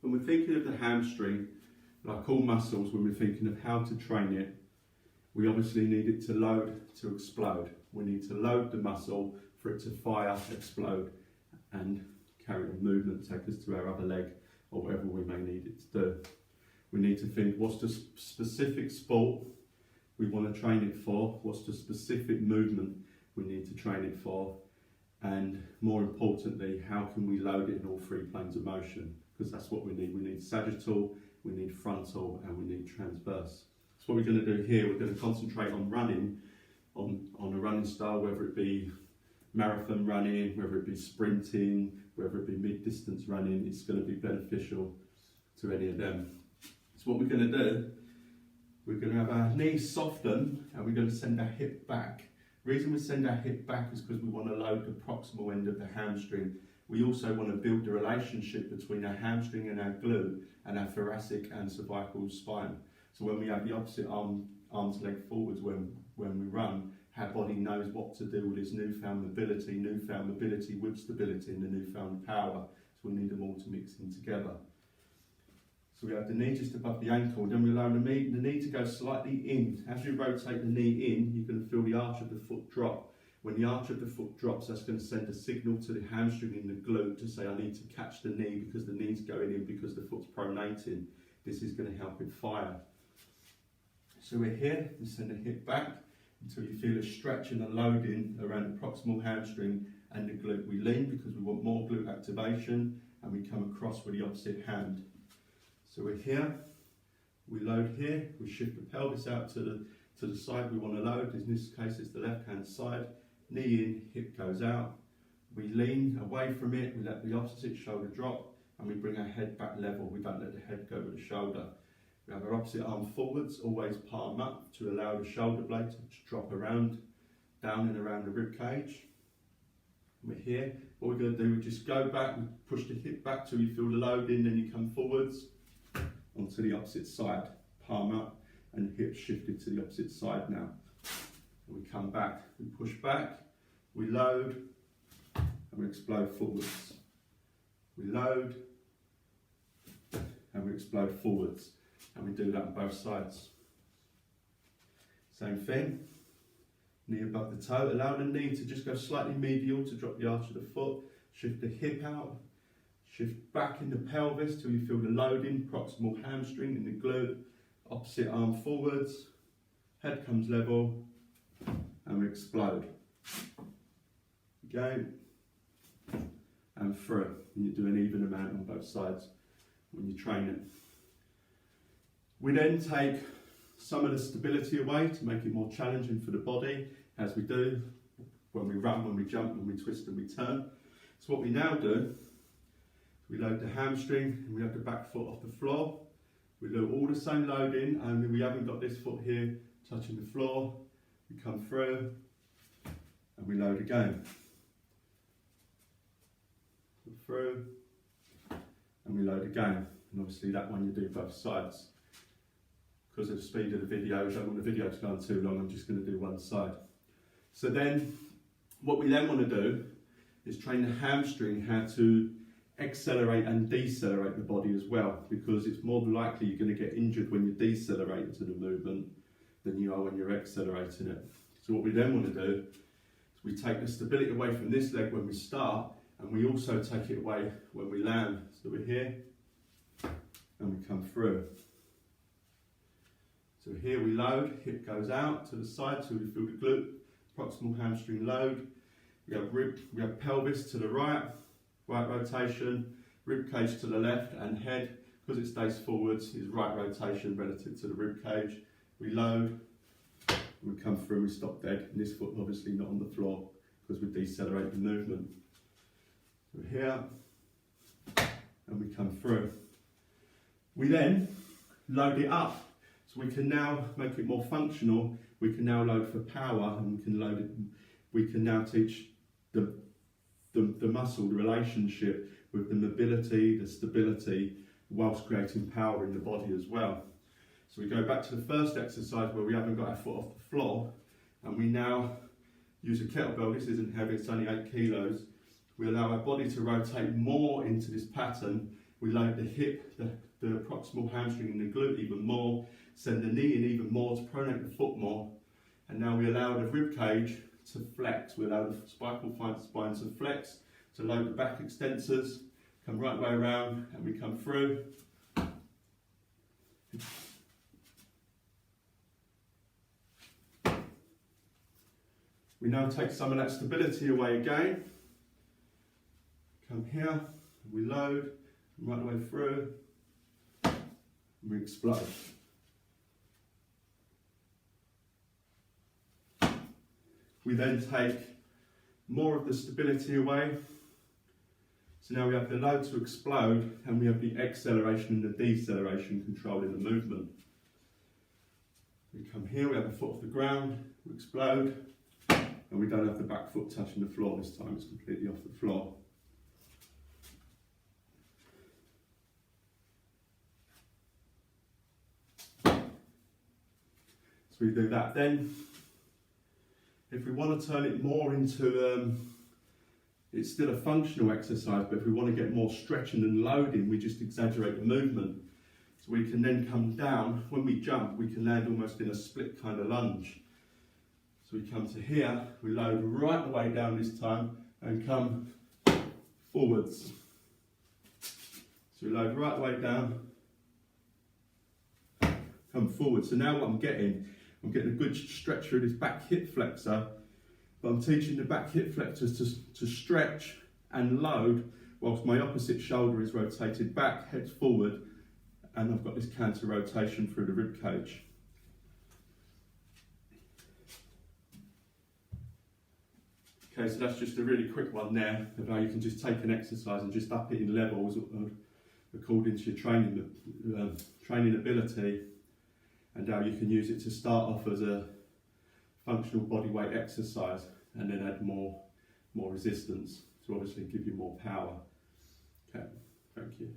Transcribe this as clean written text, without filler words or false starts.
When we're thinking of the hamstring, like all muscles, when we're thinking of how to train it, we obviously need it to load to explode. We need to load the muscle for it to fire, explode, and carry on movement, take us to our other leg, or whatever we may need it to do. We need to think, what's the specific sport we want to train it for? What's the specific movement we need to train it for? And more importantly, how can we load it in all three planes of motion? Because that's what we need. We need sagittal, we need frontal, and we need transverse. So what we're going to do here, we're going to concentrate on running, on a running style, whether it be marathon running, whether it be sprinting, whether it be mid-distance running. It's going to be beneficial to any of them. So what we're going to do, we're going to have our knees soften and we're going to send our hip back. The reason we send our hip back is because we want to load the proximal end of the hamstring. We also want to build the relationship between our hamstring and our glute and our thoracic and cervical spine. So when we have the opposite arm to leg forwards when we run, our body knows what to do with its newfound mobility with stability and the newfound power. So we need them all to mix in together. So we have the knee just above the ankle, then we allow the knee to go slightly in. As you rotate the knee in, you're going to feel the arch of the foot drop. When the arch of the foot drops, that's going to send a signal to the hamstring in the glute to say, I need to catch the knee because the knee's going in because the foot's pronating. This is going to help it fire. So we're here, we send the hip back until you feel a stretch and a loading around the proximal hamstring and the glute. We lean because we want more glute activation, and we come across with the opposite hand. So we're here, we load here, we shift the pelvis out to the side we want to load. In this case it's the left hand side. Knee in, hip goes out. We lean away from it, we let the opposite shoulder drop, and we bring our head back level. We don't let the head go with the shoulder. We have our opposite arm forwards, always palm up to allow the shoulder blade to drop around, down and around the rib cage. We're here. What we're going to do, we just go back, we push the hip back till you feel the load in, then you come forwards onto the opposite side, palm up, and hip shifted to the opposite side now. And we come back, we push back, we load, and we explode forwards. We load, and we explode forwards. And we do that on both sides. Same thing, knee above the toe. Allow the knee to just go slightly medial to drop the arch of the foot. Shift the hip out. Shift back in the pelvis till you feel the loading, proximal hamstring in the glute. Opposite arm forwards. Head comes level. And we explode. Again. And through. And you do an even amount on both sides when you train it. We then take some of the stability away to make it more challenging for the body, as we do when we run, when we jump, when we twist and we turn. So what we now do, we load the hamstring and we have the back foot off the floor. We do all the same loading, only we haven't got this foot here touching the floor. We come through and we load again. Come through and we load again. And obviously that one you do both sides. Because of the speed of the video, I don't want the video to go on too long, I'm just going to do one side. So then, what we then want to do is train the hamstring how to accelerate and decelerate the body as well, because it's more than likely you're going to get injured when you decelerate into the movement than you are when you're accelerating it. So what we then want to do is we take the stability away from this leg when we start, and we also take it away when we land. So we're here, and we come through. So here we load, hip goes out to the side so we feel the glute, proximal hamstring load. We have pelvis to the right rotation, rib cage to the left, and head, because it stays forwards, is right rotation relative to the rib cage. We load, and we come through, we stop dead, and this foot obviously not on the floor because we decelerate the movement. So here, and we come through. We then load it up. So we can now make it more functional. We can now load for power, and we can load it. We can now teach the muscle, the relationship with the mobility, the stability, whilst creating power in the body as well. So we go back to the first exercise where we haven't got our foot off the floor, and we now use a kettlebell. This isn't heavy, it's only 8 kilos. We allow our body to rotate more into this pattern, We load the hip, the proximal hamstring and the glute even more, send the knee in even more to pronate the foot more, and now we allow the rib cage to flex. We allow the cervical spine to flex, to load the back extensors, come right way around, and we come through. We now take some of that stability away again. Come here, we load, right the way through, and we explode. We then take more of the stability away. So now we have the load to explode, and we have the acceleration and the deceleration controlling the movement. We come here, we have the foot off the ground, we explode, and we don't have the back foot touching the floor this time, it's completely off the floor. So we do that then. If we want to turn it more into, it's still a functional exercise, but if we want to get more stretching and loading, we just exaggerate the movement. So we can then come down, when we jump, we can land almost in a split kind of lunge. So we come to here, we load right the way down this time, and come forwards. So we load right the way down, come forward. So now what I'm getting a good stretch through this back hip flexor, but I'm teaching the back hip flexors to stretch and load whilst my opposite shoulder is rotated back, head forward, and I've got this counter rotation through the rib cage. Okay, so that's just a really quick one there of how you can just take an exercise and just up it in levels according to your training ability, and how you can use it to start off as a functional bodyweight exercise and then add more resistance to obviously give you more power. Okay, thank you.